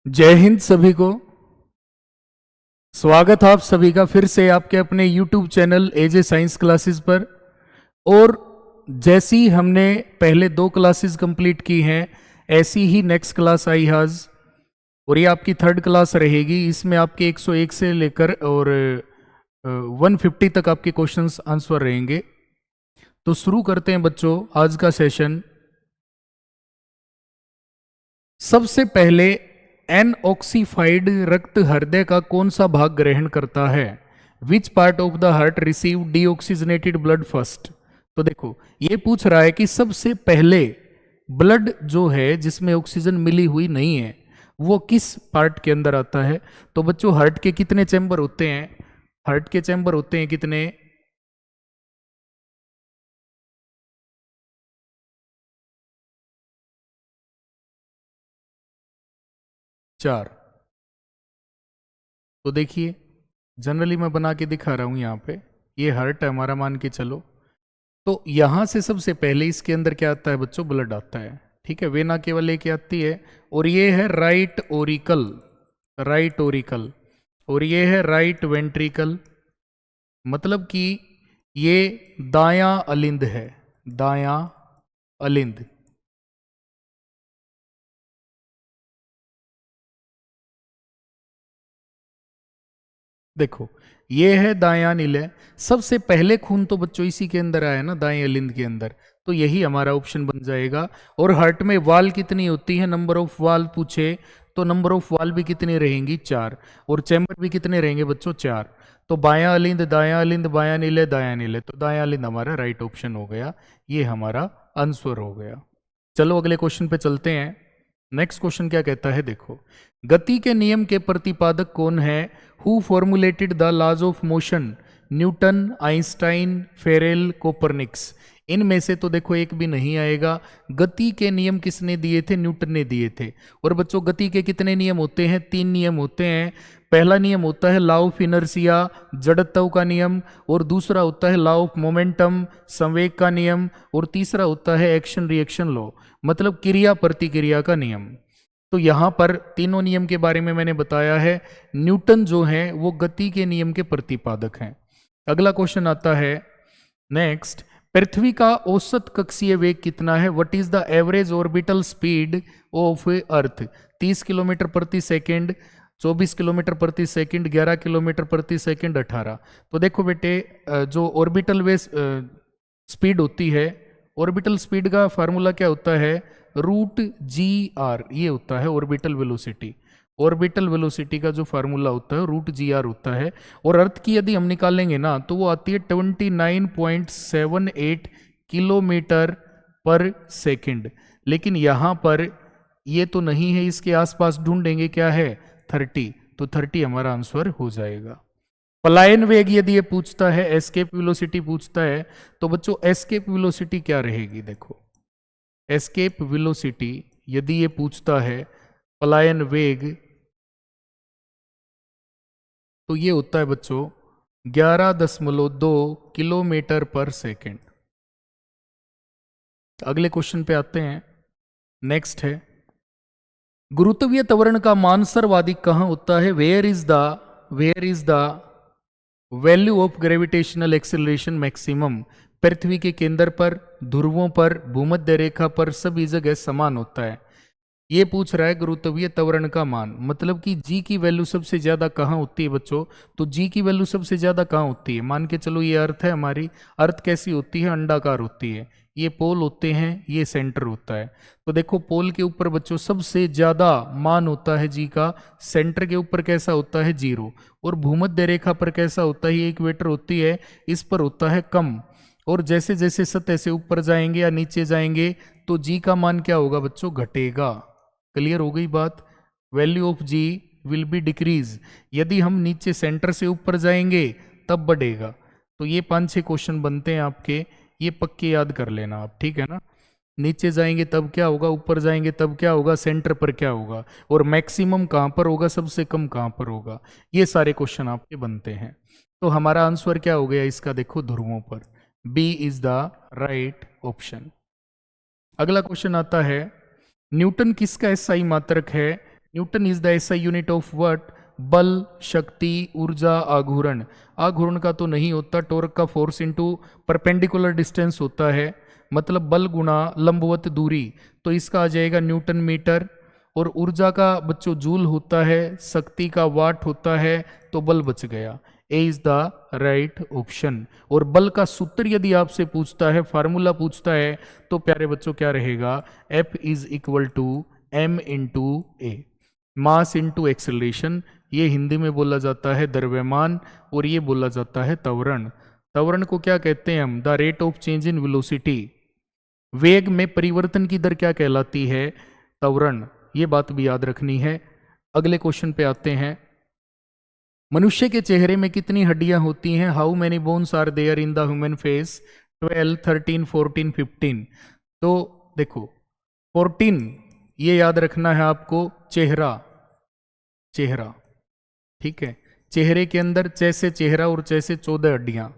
जय हिंद सभी को। स्वागत आप सभी का फिर से आपके अपने YouTube चैनल एजे साइंस क्लासेस पर। और जैसी हमने पहले 2 क्लासेस कंप्लीट की हैं, ऐसी ही नेक्स्ट क्लास आई आज, और ये आपकी 3rd क्लास रहेगी। इसमें आपके 101 से लेकर और 150 तक आपके क्वेश्चंस आंसर रहेंगे। तो शुरू करते हैं बच्चों आज का सेशन। सबसे पहले एनऑक्सीफाइड रक्त हृदय का कौन सा भाग ग्रहण करता है? Which part of the heart receive deoxygenated blood first? तो देखो, ये पूछ रहा है कि सबसे पहले ब्लड जो है जिसमें ऑक्सीजन मिली हुई नहीं है वो किस पार्ट के अंदर आता है। तो बच्चों, हार्ट के कितने चैम्बर होते हैं? हार्ट के चैम्बर होते हैं कितने? 4। तो देखिए, जनरली मैं बना के दिखा रहा हूं यहाँ पे। ये हार्ट है हमारा, मान के चलो। तो यहां से सबसे पहले इसके अंदर क्या आता है बच्चों? ब्लड आता है। ठीक है, वेना केवल एक आती है, और ये है राइट ओरिकल। Right Oracle. और ये है राइट वेंट्रिकल। मतलब कि ये दायां अलिंद है। दायां अलिंद। देखो, ये है दायां नीले। सबसे पहले खून तो बच्चों इसी के अंदर आया ना, दाएं अलिंद के अंदर। तो यही हमारा ऑप्शन बन जाएगा। और हार्ट में वाल कितनी होती है? नंबर ऑफ वाल पूछे तो नंबर ऑफ वाल भी कितनी रहेंगी? 4। और चैम्बर भी कितने रहेंगे बच्चों? 4। तो बायां अलिंद, दायां अलिंद, बायां नीले, दायां नीले। तो दायां अलिंद हमारा राइट ऑप्शन हो गया। ये हमारा आंसर हो गया। चलो अगले क्वेश्चन पे चलते हैं। नेक्स्ट क्वेश्चन क्या कहता है, देखो। गति के नियम के प्रतिपादक कौन है? Who formulated the laws of motion? Newton, Einstein, Ferrel, Copernicus. इनमें से तो देखो एक भी नहीं आएगा। गति के नियम किसने दिए थे? न्यूटन ने दिए थे। और बच्चों, गति के कितने नियम होते हैं? 3 नियम होते हैं। पहला नियम होता है लॉ ऑफ इनर्शिया, जड़त्व का नियम। और दूसरा होता है लॉ ऑफ मोमेंटम, संवेग का नियम। और तीसरा होता है एक्शन रिएक्शन लॉ, मतलब क्रिया प्रतिक्रिया का नियम। तो यहां पर तीनों नियम के बारे में मैंने बताया है। न्यूटन जो है वो गति के नियम के प्रतिपादक हैं। अगला क्वेश्चन आता है नेक्स्ट। पृथ्वी का औसत कक्षीय वेग कितना है? What is the average orbital speed of earth? 30 kilometre प्रति सेकेंड, 24 किलोमीटर प्रति सेकेंड, 11 किलोमीटर प्रति सेकेंड, 18। तो देखो बेटे, जो ऑर्बिटल वे स्पीड होती है, ऑर्बिटल स्पीड का फार्मूला क्या होता है? रूट जी आर, ये होता है ऑर्बिटल वेलोसिटी। ऑर्बिटल वेलोसिटी का जो फार्मूला होता है रूट जी आर होता है। और अर्थ की यदि हम निकालेंगे ना तो वो आती है 29.78 किलोमीटर पर सेकंड। लेकिन यहां पर ये तो नहीं है, इसके आसपास ढूंढेंगे क्या है? 30। तो 30 हमारा आंसर हो जाएगा। पलायन वेग यदि ये पूछता है, एस्केप वेलोसिटी पूछता है, तो बच्चों एस्केप वेलोसिटी क्या रहेगी? देखो, एस्केप वेलोसिटी यदि ये पूछता है पलायन वेग, तो ये होता है बच्चों 11.2 किलोमीटर पर सेकेंड। अगले क्वेश्चन पे आते हैं। नेक्स्ट है, गुरुत्वीय त्वरण का मान सर्वाधिक कहां होता है? Where is the value of gravitational acceleration maximum? पृथ्वी के केंद्र पर, ध्रुवों पर, भूमध्य रेखा पर, सभी जगह समान होता है। ये पूछ रहा है गुरुत्वीय त्वरण का मान, मतलब कि जी की वैल्यू सबसे ज्यादा कहाँ होती है बच्चों? तो जी की वैल्यू सबसे ज्यादा कहाँ होती है? मान के चलो ये अर्थ है हमारी। अर्थ कैसी होती है? अंडाकार होती है। ये पोल होते हैं, ये सेंटर होता है। तो देखो, पोल के ऊपर बच्चों सबसे ज्यादा मान होता है जी का। सेंटर के ऊपर कैसा होता है? 0। और भूमध्य रेखा पर कैसा होता है? ये इक्वेटर होती है, इस पर होता है कम। और जैसे जैसे सतह से ऊपर जाएंगे या नीचे जाएंगे तो जी का मान क्या होगा बच्चों? घटेगा। क्लियर हो गई बात? Value of g will be decrease. यदि हम नीचे सेंटर से ऊपर जाएंगे तब बढ़ेगा। तो ये 5-6 क्वेश्चन बनते हैं आपके, ये पक्के याद कर लेना आप, ठीक है ना? नीचे जाएंगे तब क्या होगा, ऊपर जाएंगे तब क्या होगा, सेंटर पर क्या होगा, और मैक्सिमम कहाँ पर होगा, सबसे कम कहाँ पर होगा। ये सारे क्वेश्चन आपके बनते हैं। तो हमारा आंसर क्या हो गया इसका? देखो, ध्रुवों पर। B is the right option. अगला क्वेश्चन आता है, न्यूटन किसका एसआई मात्रक है? Newton is the SI unit of what? बल, शक्ति, ऊर्जा, आघूर्ण। आघूर्ण का तो नहीं होता, टॉर्क का फोर्स इनटू परपेंडिकुलर डिस्टेंस होता है, मतलब बल गुणा लंबवत दूरी, तो इसका आ जाएगा न्यूटन मीटर। और ऊर्जा का बच्चों जूल होता है, शक्ति का वाट होता है, तो बल बच गया। ए इज द राइट ऑप्शन। और बल का सूत्र यदि आपसे पूछता है, फार्मूला पूछता है, तो प्यारे बच्चों क्या रहेगा? F is equal to m into a, mass into acceleration. ये हिंदी में बोला जाता है द्रव्यमान, और ये बोला जाता है त्वरण। त्वरण को क्या कहते हैं हम? The rate of change in velocity. वेग में परिवर्तन की दर क्या कहलाती है? त्वरण। ये बात भी याद रखनी है। अगले क्वेश्चन पे आते हैं। मनुष्य के चेहरे में कितनी हड्डियां होती हैं? How many bones are there in the human face? 12, 13, 14, 15। तो देखो 14 ये याद रखना है आपको, चेहरा, चेहरा, ठीक है। चेहरे के अंदर जैसे चेहरा और जैसे 14 हड्डियां।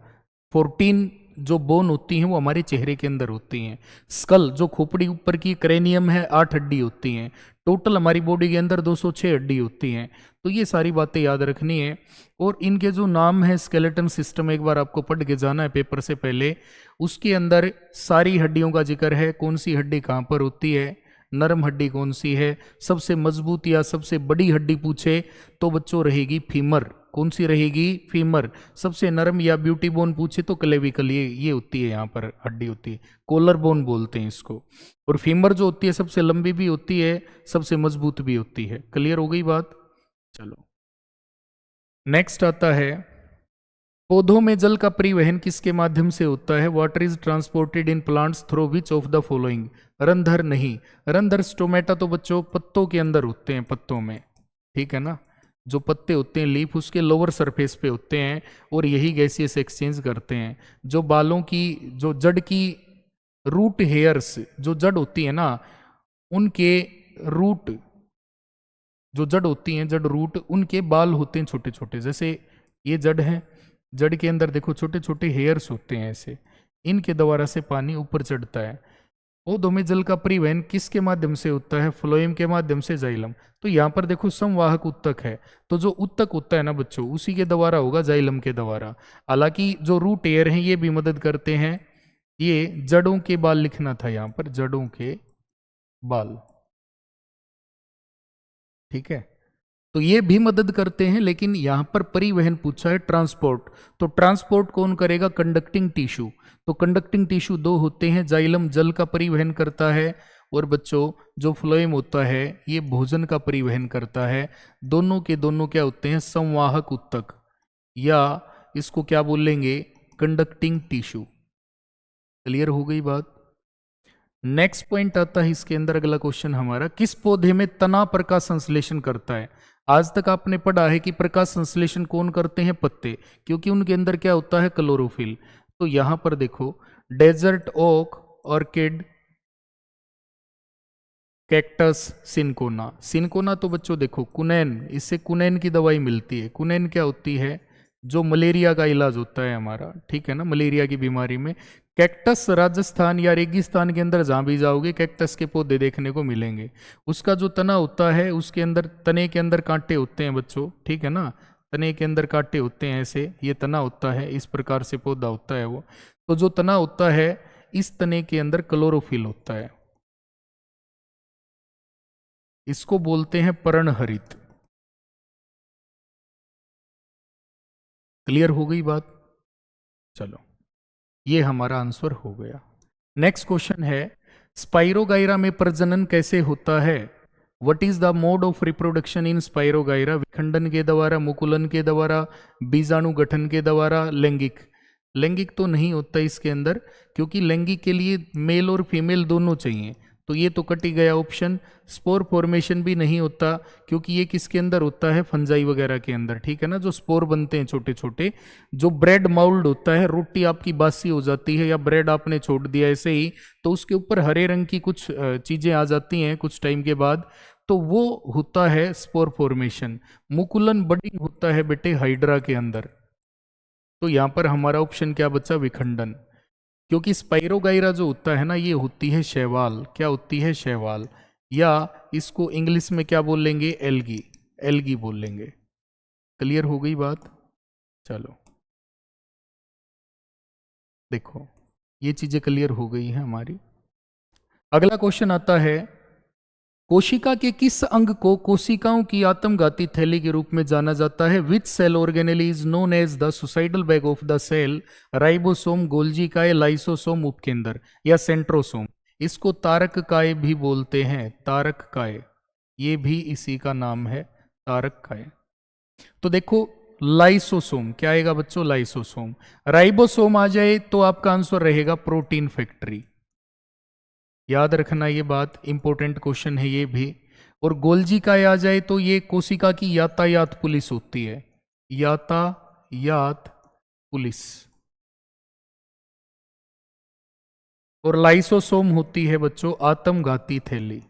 14 जो बोन होती हैं वो हमारे चेहरे के अंदर होती हैं। स्कल जो खोपड़ी ऊपर की क्रेनियम है, 8 हड्डी होती हैं। टोटल हमारी बॉडी के अंदर 206 हड्डी होती हैं। तो ये सारी बातें याद रखनी है। और इनके जो नाम है, स्केलेटन सिस्टम एक बार आपको पढ़ के जाना है पेपर से पहले। उसके अंदर सारी हड्डियों का जिक्र है, कौन सी हड्डी कहाँ पर होती है, नरम हड्डी कौन सी है, सबसे मजबूत या सबसे बड़ी हड्डी पूछे तो बच्चों रहेगी फीमर। कौन सी रहेगी? फीमर। सबसे नरम या ब्यूटी बोन पूछे तो क्लेविकल, ये होती है, यहाँ पर हड्डी होती है, कोलर बोन बोलते हैं इसको। और फीमर जो होती है सबसे लंबी भी होती है, सबसे मजबूत भी होती है। क्लियर हो गई बात? चलो नेक्स्ट आता है, पौधों में जल का परिवहन किसके माध्यम से होता है? Water is transported in plants through which of the following? रंध्र नहीं, रंध्र स्टोमेटा तो बच्चों पत्तों के अंदर होते हैं, पत्तों में, ठीक है ना। जो पत्ते होते हैं लीफ, उसके लोअर सरफेस पे होते हैं, और यही गैसियस एक्सचेंज करते हैं। जो बालों की, जो जड़ की रूट हेयर्स, जो जड़ होती है ना, उनके रूट, जो जड़ होती हैं, जड़ रूट, उनके बाल होते हैं छोटे छोटे। जैसे ये जड़ है, जड़ के अंदर देखो छोटे छोटे हेयर्स होते हैं ऐसे, इनके द्वारा से पानी ऊपर चढ़ता है। पौधों में जल का परिवहन किसके माध्यम से होता है? फ्लोएम के माध्यम से, जाइलम। तो यहाँ पर देखो संवाहक उत्तक है, तो जो उत्तक होता है ना बच्चों, उसी के द्वारा होगा, जाइलम के द्वारा। हालांकि जो रूट एयर हैं ये भी मदद करते हैं। ये जड़ों के बाल लिखना था यहाँ पर, जड़ों के बाल, ठीक है। तो ये भी मदद करते हैं, लेकिन यहां पर परिवहन पूछा है, ट्रांसपोर्ट। तो ट्रांसपोर्ट कौन करेगा? Conducting tissue. तो कंडक्टिंग टिश्यू दो होते हैं, जाइलम जल का परिवहन करता है, और बच्चों जो फ्लोएम होता है ये भोजन का परिवहन करता है। दोनों के दोनों क्या होते हैं? संवाहक उत्तक, या इसको क्या बोलेंगे? Conducting tissue. क्लियर हो गई बात? नेक्स्ट पॉइंट आता है इसके अंदर, अगला क्वेश्चन हमारा, किस पौधे में तना प्रकाश संश्लेषण करता है? आज तक आपने पढ़ा है कि प्रकाश संश्लेषण कौन करते हैं? पत्ते, क्योंकि उनके अंदर क्या होता है? क्लोरोफिल। तो यहां पर देखो, desert oak, orchid, cactus, cinchona. Cinchona तो बच्चों देखो कुनैन, इससे कुनैन की दवाई मिलती है। कुनैन क्या होती है? जो मलेरिया का इलाज होता है हमारा, ठीक है ना, मलेरिया की बीमारी में। कैक्टस राजस्थान या रेगिस्तान के अंदर जहां भी जाओगे कैक्टस के पौधे देखने को मिलेंगे। उसका जो तना होता है, उसके अंदर, तने के अंदर कांटे होते हैं बच्चों, ठीक है ना, तने के अंदर कांटे होते हैं ऐसे, ये तना होता है, इस प्रकार से पौधा होता है वो। तो जो तना होता है, इस तने के अंदर क्लोरोफिल होता है, इसको बोलते हैं पर्णहरित। क्लियर हो गई बात? चलो ये हमारा आंसर हो गया। नेक्स्ट क्वेश्चन है, स्पाइरोगाइरा में प्रजनन कैसे होता है? What is the mode of reproduction in spirogyra? विखंडन के द्वारा, मुकुलन के द्वारा, बीजाणु गठन के द्वारा, लैंगिक? लैंगिक तो नहीं होता इसके अंदर, क्योंकि लैंगिक के लिए मेल और फीमेल दोनों चाहिए, तो ये तो कट ही गया ऑप्शन। स्पोर फॉर्मेशन भी नहीं होता, क्योंकि ये किसके अंदर होता है? फंजाई वगैरह के अंदर, ठीक है ना, जो स्पोर बनते हैं छोटे छोटे। जो ब्रेड माउल्ड होता है, रोटी आपकी बासी हो जाती है या ब्रेड आपने छोड़ दिया ऐसे ही, तो उसके ऊपर हरे रंग की कुछ चीजें आ जाती हैं कुछ टाइम के बाद, तो वो होता है स्पोर फॉर्मेशन। मुकुलन बडिंग होता है बेटे हाइड्रा के अंदर। तो यहां पर हमारा ऑप्शन क्या बचा? विखंडन। क्योंकि स्पाइरोगाइरा जो होता है ना, ये होती है शैवाल। क्या होती है? शैवाल। या इसको इंग्लिश में क्या बोलेंगे, एल्गी, एल्गी बोलेंगे। क्लियर हो गई बात? चलो देखो ये चीजें क्लियर हो गई हैं हमारी। अगला क्वेश्चन आता है, कोशिका के किस अंग को कोशिकाओं की आत्मघाती थैली के रूप में जाना जाता है? Which cell organelle is known as the suicidal bag of the cell? Ribosome, Golgi काय, लाइसोसोम, उपकेंद्र या सेंट्रोसोम? इसको तारक काय भी बोलते हैं, तारक काय, ये भी इसी का नाम है, तारक काय। तो देखो लाइसोसोम क्या आएगा बच्चों, लाइसोसोम। राइबोसोम आ जाए तो आपका आंसर रहेगा प्रोटीन फैक्ट्री। याद रखना ये बात, इंपॉर्टेंट क्वेश्चन है ये भी। और गोल्जी का आ जाए तो ये कोशिका की यातायात पुलिस होती है, यातायात पुलिस। और लाइसोसोम होती है बच्चों आत्मघाती थैली।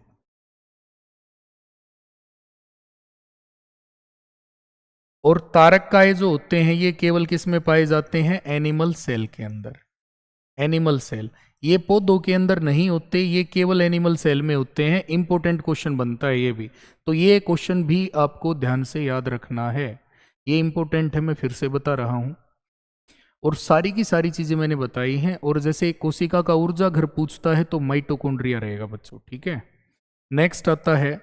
और तारककाय जो होते हैं ये केवल किस में पाए जाते हैं, एनिमल सेल के अंदर, एनिमल सेल। ये पौधों के अंदर नहीं होते, ये केवल एनिमल सेल में होते हैं। इंपॉर्टेंट क्वेश्चन बनता है ये भी, तो ये क्वेश्चन भी आपको ध्यान से याद रखना है, ये इंपॉर्टेंट है, मैं फिर से बता रहा हूं। और सारी की सारी चीजें मैंने बताई हैं। और जैसे कोशिका का ऊर्जा घर पूछता है तो माइटोकॉन्ड्रिया रहेगा बच्चों, ठीक है। नेक्स्ट आता है,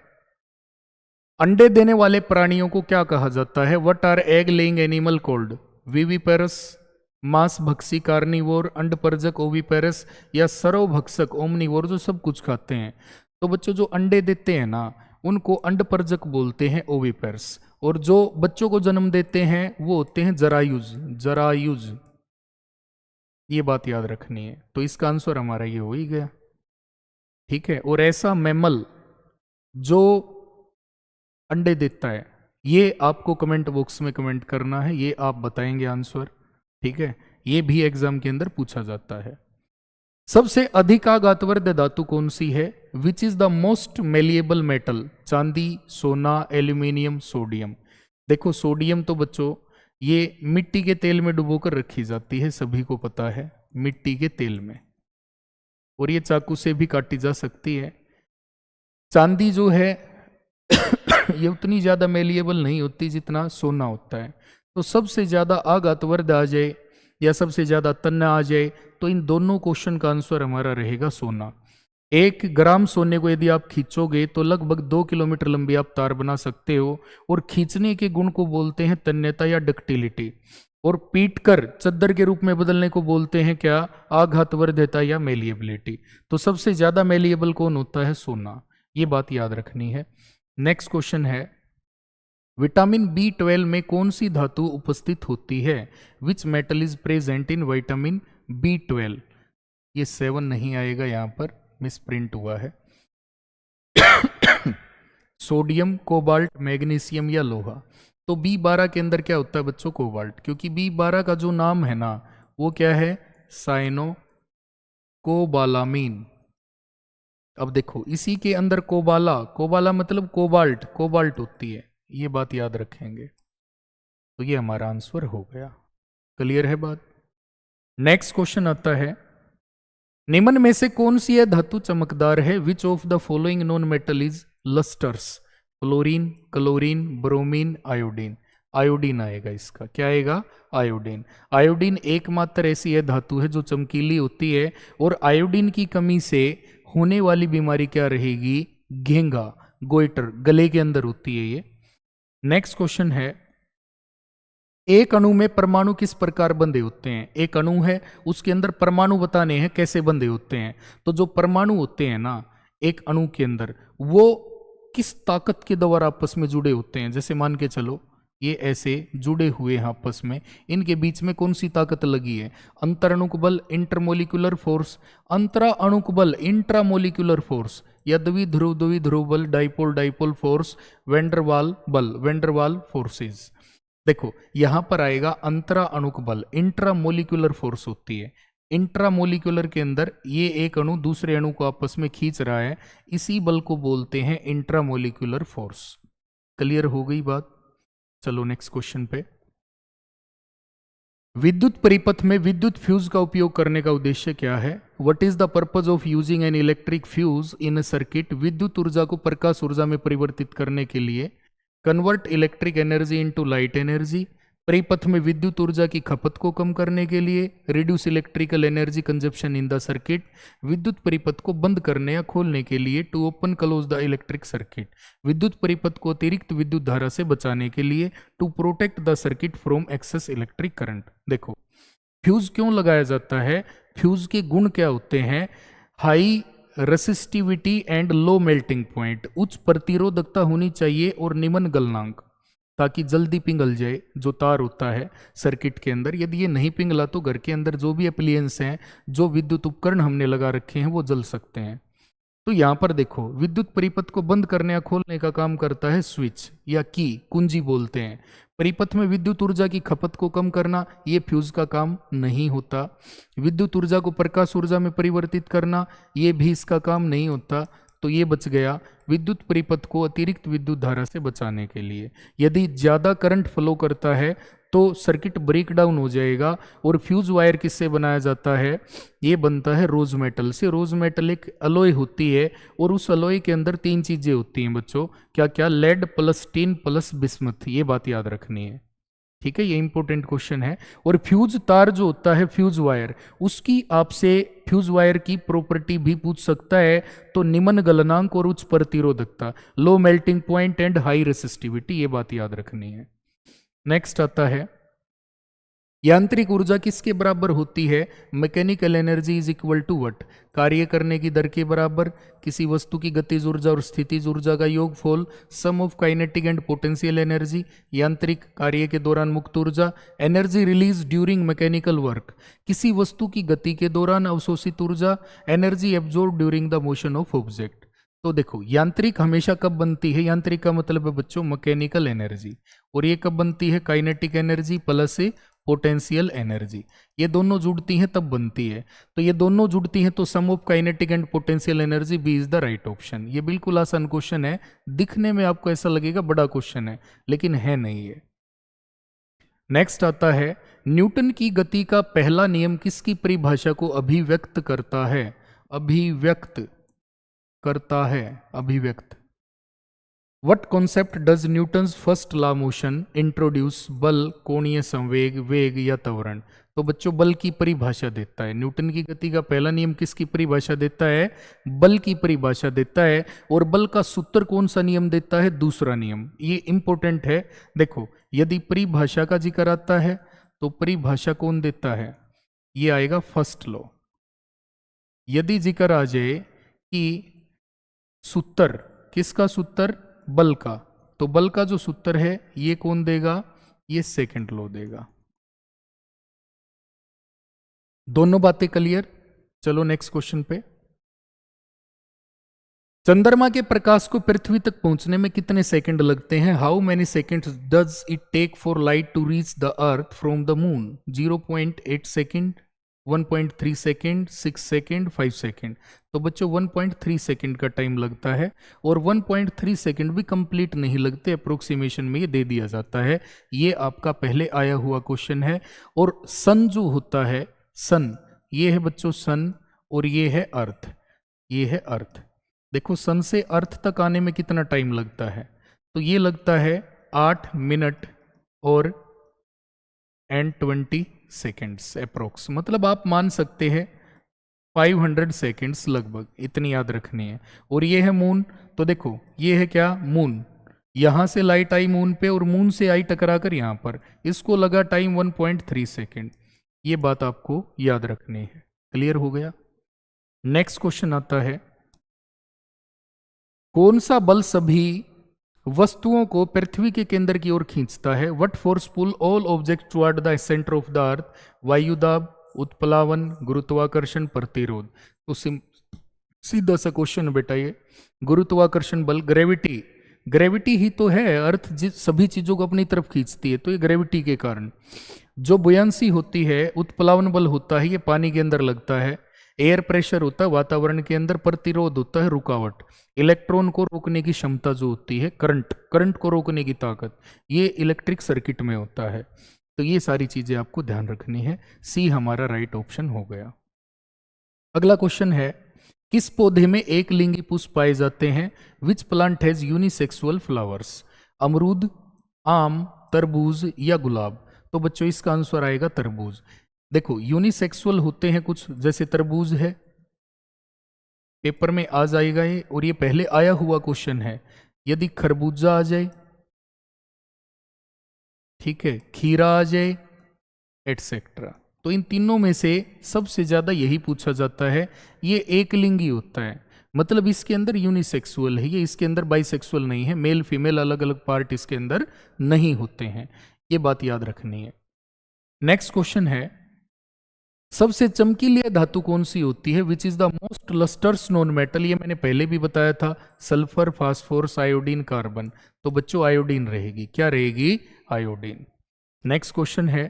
अंडे देने वाले प्राणियों को क्या कहा जाता है? What are egg laying animal called? Viviparous, मांस भक्षी कार्निवोर, अंडपरजक ओविपेरस या सर्वभक्षक ओमनिवोर जो सब कुछ खाते हैं? तो बच्चों जो अंडे देते हैं ना उनको अंडपरजक बोलते हैं, ओविपेरस। और जो बच्चों को जन्म देते हैं वो होते हैं जरायुज, जरायुज। ये बात याद रखनी है। तो इसका आंसर हमारा ये हो ही गया, ठीक है। और ऐसा मैमल जो अंडे देता है ये आपको कमेंट बॉक्स में कमेंट करना है, ये आप बताएंगे आंसर, ठीक है। ये भी एग्जाम के अंदर पूछा जाता है। सबसे अधिक आघातवर्ध धातु कौन सी है? Which is the most malleable metal? चांदी, सोना, एल्यूमिनियम, सोडियम। देखो सोडियम तो बच्चों ये मिट्टी के तेल में डुबोकर रखी जाती है, सभी को पता है, मिट्टी के तेल में, और ये चाकू से भी काटी जा सकती है। चांदी जो है ये उतनी ज्यादा मेलिएबल नहीं होती जितना सोना होता है। तो सबसे ज्यादा आघातवर्ध आ जाए या सबसे ज्यादा तन्ना आ जाए तो इन दोनों क्वेश्चन का आंसर हमारा रहेगा सोना। 1 ग्राम सोने को यदि आप खींचोगे तो लगभग 2 किलोमीटर लंबी आप तार बना सकते हो। और खींचने के गुण को बोलते हैं तन्यता या डक्टिलिटी। और पीट कर चद्दर के रूप में बदलने को बोलते हैं क्या? आघातवर्धता या मेलिएबिलिटी। तो सबसे ज्यादा मेलिएबल कौन होता है? सोना। ये बात याद रखनी है। नेक्स्ट क्वेश्चन है, विटामिन B12 में कौन सी धातु उपस्थित होती है? Which metal is present in vitamin B12? ये 7 नहीं आएगा, यहां पर मिस प्रिंट हुआ है। सोडियम, कोबाल्ट, मैग्नीशियम या लोहा। तो B12 के अंदर क्या होता है बच्चों? कोबाल्ट, क्योंकि B12 का जो नाम है ना वो क्या है? साइनो कोबालामीन। अब देखो इसी के अंदर कोबाला, कोबाला मतलब कोबाल्ट, कोबाल्ट होती है, ये बात याद रखेंगे। तो ये हमारा आंसर हो गया। क्लियर है बात? नेक्स्ट क्वेश्चन आता है, निम्न में से कौन सी है धातु चमकदार है? Which of the following non metal is lustrous? Fluorine, chlorine, bromine, iodine. Iodine आएगा इसका, क्या आएगा? आयोडीन। आयोडीन एकमात्र ऐसी है धातु है जो चमकीली होती है। और आयोडीन की कमी से होने वाली बीमारी क्या रहेगी? घेंगा, गोइटर, गले के अंदर होती है ये। नेक्स्ट क्वेश्चन है, एक अणु में परमाणु किस प्रकार बंधे होते हैं? एक अणु है उसके अंदर परमाणु बताने हैं कैसे बंधे होते हैं। तो जो परमाणु होते हैं ना एक अणु के अंदर वो किस ताकत के द्वारा आपस में जुड़े होते हैं? जैसे मान के चलो ये ऐसे जुड़े हुए हैं आपस में, इनके बीच में कौन सी ताकत लगी है? अंतरणुक बल, इंटरमोलिकुलर फोर्स, अंतरा अणुक बल, इंट्रामोलिकुलर फोर्स, या द्विध्रुव बल, डाइपोल डाइपोल फोर्स, वेंडरवाल बल, वेंडरवाल फोर्सेस। देखो यहां पर आएगा अंतरा अणुक बल, इंट्रामोलिकुलर फोर्स होती है। इंट्रामोलिकुलर के अंदर ये एक अणु दूसरे अणु को आपस में खींच रहा है, इसी बल को बोलते हैं इंट्रामोलिकुलर फोर्स। क्लियर हो गई बात? चलो नेक्स्ट क्वेश्चन पे। विद्युत परिपथ में विद्युत फ्यूज का उपयोग करने का उद्देश्य क्या है? What is the purpose of using an electric fuse in a circuit? विद्युत ऊर्जा को प्रकाश ऊर्जा में परिवर्तित करने के लिए। Convert electric energy into light energy. परिपथ में विद्युत ऊर्जा की खपत को कम करने के लिए। Reduce electrical energy consumption in the circuit. विद्युत परिपथ को बंद करने या खोलने के लिए। To open close the electric circuit. विद्युत परिपथ को अतिरिक्त विद्युत धारा से बचाने के लिए। To protect the circuit from excess electric current. देखो, फ्यूज क्यों लगाया जाता है? फ्यूज के गुण क्या होते हैं? High resistivity and low melting point. उच्च प्रतिरोधकता होनी चाहिए और निम्न गलनांक, ताकि जल्दी पिघल जाए जो तार होता है सर्किट के अंदर। यदि ये नहीं पिघला तो घर के अंदर जो भी एप्लियंस हैं, जो विद्युत उपकरण हमने लगा रखे हैं, वो जल सकते हैं। तो यहाँ पर देखो, विद्युत परिपथ को बंद करने या खोलने का काम करता है स्विच या की, कुंजी बोलते हैं। परिपथ में विद्युत ऊर्जा की खपत को कम करना, ये फ्यूज का काम नहीं होता। विद्युत ऊर्जा को प्रकाश ऊर्जा में परिवर्तित करना, ये भी इसका काम नहीं होता। तो ये बच गया विद्युत परिपथ को अतिरिक्त विद्युत धारा से बचाने के लिए। यदि ज़्यादा करंट फ्लो करता है तो सर्किट ब्रेक डाउन हो जाएगा। और फ्यूज वायर किससे बनाया जाता है? ये बनता है रोज मेटल से। रोज मेटल एक अलॉय होती है और उस अलॉय के अंदर 3 चीजें होती हैं बच्चों। क्या क्या? Lead plus tin plus bismuth. ये बात याद रखनी है, ठीक है? ये इंपॉर्टेंट क्वेश्चन है। और फ्यूज तार जो होता है, फ्यूज वायर, उसकी आपसे फ्यूज वायर की प्रॉपर्टी भी पूछ सकता है। तो निम्न गलनांक और उच्च प्रतिरोधकता, low melting point and high resistivity, ये बात याद रखनी है। नेक्स्ट आता है, यांत्रिक ऊर्जा किसके बराबर होती है? Mechanical energy is equal to what? कार्य करने की दर के बराबर। किसी वस्तु की गतिज ऊर्जा और स्थितिज ऊर्जा का योगफल। Sum of kinetic and potential energy, यांत्रिक कार्य के दौरान मुक्त ऊर्जा। Energy release during mechanical work, किसी वस्तु की गति के दौरान अवशोषित ऊर्जा। Energy absorb during the motion of object. तो देखो, यांत्रिक हमेशा कब बनती है? यांत्रिक का मतलब है बच्चों मैकेनिकल एनर्जी। और ये कब बनती है? Kinetic energy plus potential energy. ये दोनों जुड़ती हैं तब बनती है। तो ये दोनों जुड़ती हैं तो sum of kinetic and potential energy, B is the right option. ये बिल्कुल आसान क्वेश्चन है। दिखने में आपको ऐसा लगेगा बड़ा क्वेश्चन है, लेकिन है नहीं है। नेक्स्ट आता है, न्यूटन की गति का पहला नियम किसकी परिभाषा को अभिव्यक्त करता है? अभिव्यक्त करता है, अभिव्यक्त। What concept does Newton's first law motion introduce? बल, कोणीय संवेग, वेग या त्वरण। तो बच्चों, बल की परिभाषा देता है। न्यूटन की गति का पहला नियम किसकी परिभाषा देता है? बल की परिभाषा देता है। और बल का सूत्र कौन सा नियम देता है? दूसरा नियम। ये इंपॉर्टेंट है। देखो, यदि परिभाषा का जिक्र आता है तो परिभाषा कौन देता है? ये आएगा फर्स्ट लॉ। यदि जिक्र आ जाए कि सूत्र, किसका सूत्र? बल का, तो बल का जो सूत्र है ये कौन देगा? ये सेकंड लॉ देगा। दोनों बातें क्लियर? चलो नेक्स्ट क्वेश्चन पे। चंद्रमा के प्रकाश को पृथ्वी तक पहुंचने में कितने सेकंड लगते हैं? How many seconds does it take for light to reach the earth from the moon? 0.8 second, 1.3 second, 6 second, 5 second. तो बच्चों 1.3 सेकंड का टाइम लगता है। और 1.3 सेकंड भी कंप्लीट नहीं लगते, अप्रोक्सीमेशन में ये दे दिया जाता है। ये आपका पहले आया हुआ क्वेश्चन है। और सन जो होता है, सन, ये है बच्चों सन, और ये है अर्थ, ये है अर्थ। देखो, सन से अर्थ तक आने में कितना टाइम लगता है? तो ये लगता है 8 मिनट और 20 सेकेंड्स अप्रोक्स। मतलब आप मान सकते हैं 500 सेकेंड्स लगभग, इतनी याद रखनी है। और ये है मून। तो देखो, ये है क्या? मून। यहां से लाइट आई मून पे और मून से आई टकराकर यहां पर, इसको लगा टाइम 1.3 सेकेंड। ये बात आपको याद रखनी है। क्लियर हो गया? नेक्स्ट क्वेश्चन आता है, कौन सा बल सभी वस्तुओं को पृथ्वी के केंद्र की ओर खींचता है? What force pull all object toward the centre of the earth? वायुदाब, उत्प्लावन, गुरुत्वाकर्षण, प्रतिरोध। तो सीधा सा क्वेश्चन बेटा ये, गुरुत्वाकर्षण बल, ग्रेविटी। ग्रेविटी ही तो है, अर्थ सभी चीजों को अपनी तरफ खींचती है, तो ये ग्रेविटी के कारण। जो बुयांसी होती है, उत्प्लावन बल होता है, ये पानी के अंदर लगता है। एयर प्रेशर होता है वातावरण के अंदर। प्रतिरोध होता है रुकावट। इलेक्ट्रॉन को रोकने की क्षमता जो होती है, करंट, करंट को रोकने की ताकत, ये इलेक्ट्रिक सर्किट में होता है। तो ये सारी चीजें आपको ध्यान रखनी है। सी हमारा राइट ऑप्शन हो गया। अगला क्वेश्चन है, किस पौधे में एक लिंगी पुष्प पाए जाते हैं? Which plant has unisexual flowers? अमरूद, आम, तरबूज या गुलाब? तो बच्चों इसका आंसर आएगा तरबूज। देखो यूनिसेक्सुअल होते हैं कुछ, जैसे तरबूज है, पेपर में आ जाएगा ये, और ये पहले आया हुआ क्वेश्चन है। यदि खरबूजा आ जाए, ठीक है, खीरा आ जाए, एटसेट्रा, तो इन तीनों में से सबसे ज्यादा यही पूछा जाता है। ये एक लिंगी होता है, मतलब इसके अंदर यूनिसेक्सुअल है, ये इसके अंदर बाइसेक्सुअल नहीं है, मेल फीमेल अलग अलग पार्ट इसके अंदर नहीं होते हैं, ये बात याद रखनी है। नेक्स्ट क्वेश्चन है, सबसे चमकीली धातु कौन सी होती है? Which is the most lustrous non metal? ये मैंने पहले भी बताया था, सल्फर, फास्फोरस, आयोडीन, कार्बन। तो बच्चों आयोडीन रहेगी, क्या रहेगी? आयोडीन। नेक्स्ट क्वेश्चन है,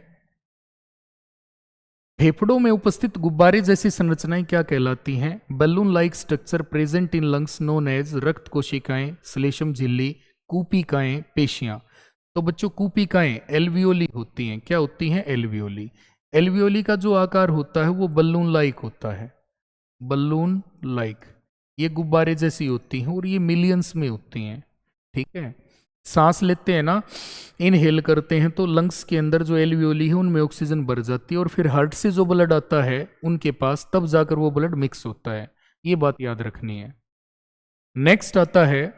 फेफड़ों में उपस्थित गुब्बारे जैसी संरचनाएं क्या कहलाती हैं? Balloon like structure present in lungs known as रक्त कोशिकाएं, श्लेष्म झिल्ली, कूपिकाएं, पेशियां। तो बच्चों कूपिकाएं एल्वियोली होती हैं, क्या होती हैं? एल्वियोली। एल्वियोली का जो आकार होता है वो बलून लाइक होता है, बलून लाइक, ये गुब्बारे जैसी होती हैं और ये मिलियंस में होती हैं, ठीक है। सांस लेते हैं ना, इनहेल करते हैं, तो लंग्स के अंदर जो एल्वियोली है उनमें ऑक्सीजन भर जाती है, और फिर हार्ट से जो ब्लड आता है उनके पास, तब जाकर वो ब्लड मिक्स होता है, ये बात याद रखनी है। नेक्स्ट आता है,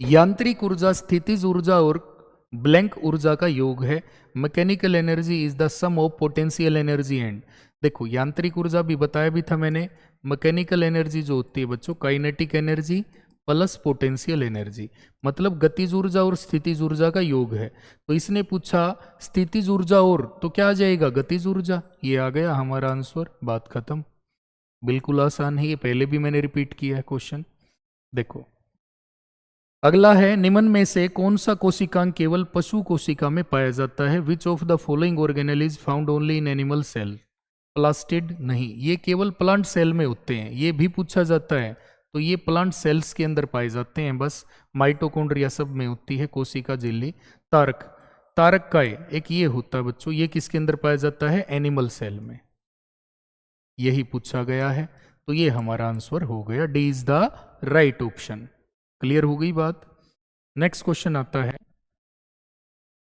यांत्रिक ऊर्जा स्थितिज ऊर्जा और ब्लैंक ऊर्जा का योग है। Mechanical energy is the sum of potential energy and. देखो यांत्रिक ऊर्जा भी बताया भी था मैंने, मैकेनिकल एनर्जी जो होती है बच्चों, kinetic energy plus potential energy, मतलब गतिज ऊर्जा और स्थितिज ऊर्जा का योग है। तो इसने पूछा स्थितिज ऊर्जा और, तो क्या आ जाएगा? गतिज ऊर्जा। ये आ गया हमारा आंसर, बात खत्म। बिल्कुल आसान है, ये पहले भी मैंने रिपीट किया है क्वेश्चन। देखो अगला है, निम्न में से कौन सा कोशिकांग केवल पशु कोशिका में पाया जाता है? Which of the following organelle is found only in animal cell? Plastid नहीं, ये केवल प्लांट सेल में होते हैं, ये भी पूछा जाता है। तो ये प्लांट सेल्स के अंदर पाए जाते हैं बस, माइटोकॉन्ड्रिया सब में होती है कोशिका झिल्ली। तारक, तारक काय एक ये होता है बच्चों, ये किसके अंदर पाया जाता है? एनिमल सेल में, यही पूछा गया है। तो ये हमारा आंसर हो गया, D is the right option. Clear हो गई बात। नेक्स्ट क्वेश्चन आता है,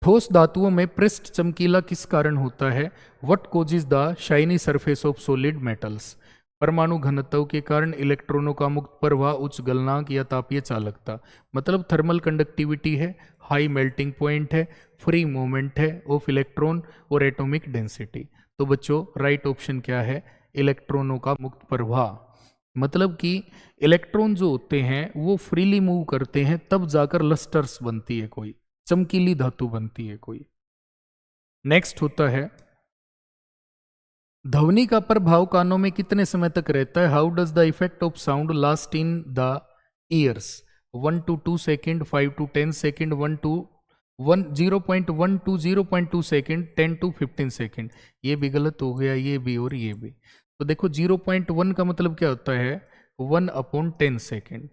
ठोस धातुओं में पृष्ठ चमकीला किस कारण होता है? What causes the shiny surface of solid metals? परमाणु घनत्व के कारण, इलेक्ट्रॉनों का मुक्त प्रवाह, उच्च गलनांक या तापीय चालकता। मतलब थर्मल कंडक्टिविटी है, हाई मेल्टिंग पॉइंट है, फ्री मूवमेंट है ऑफ इलेक्ट्रॉन और एटॉमिक डेंसिटी। तो बच्चों राइट ऑप्शन क्या है? इलेक्ट्रॉनों का मुक्त प्रवाह, मतलब कि इलेक्ट्रॉन जो होते हैं वो फ्रीली मूव करते हैं, तब जाकर लस्टर्स बनती है, कोई चमकीली धातु बनती है कोई। नेक्स्ट होता है, ध्वनि का प्रभाव कानों में कितने समय तक रहता है? How does the effect of sound last in the years? 1 to 2 second, 5 to 10 second, 0.1 to 0.2 second, 10 to 15 second. ये भी गलत हो गया, ये भी और ये भी। तो देखो 0.1 का मतलब क्या होता है? 1/10 सेकेंड।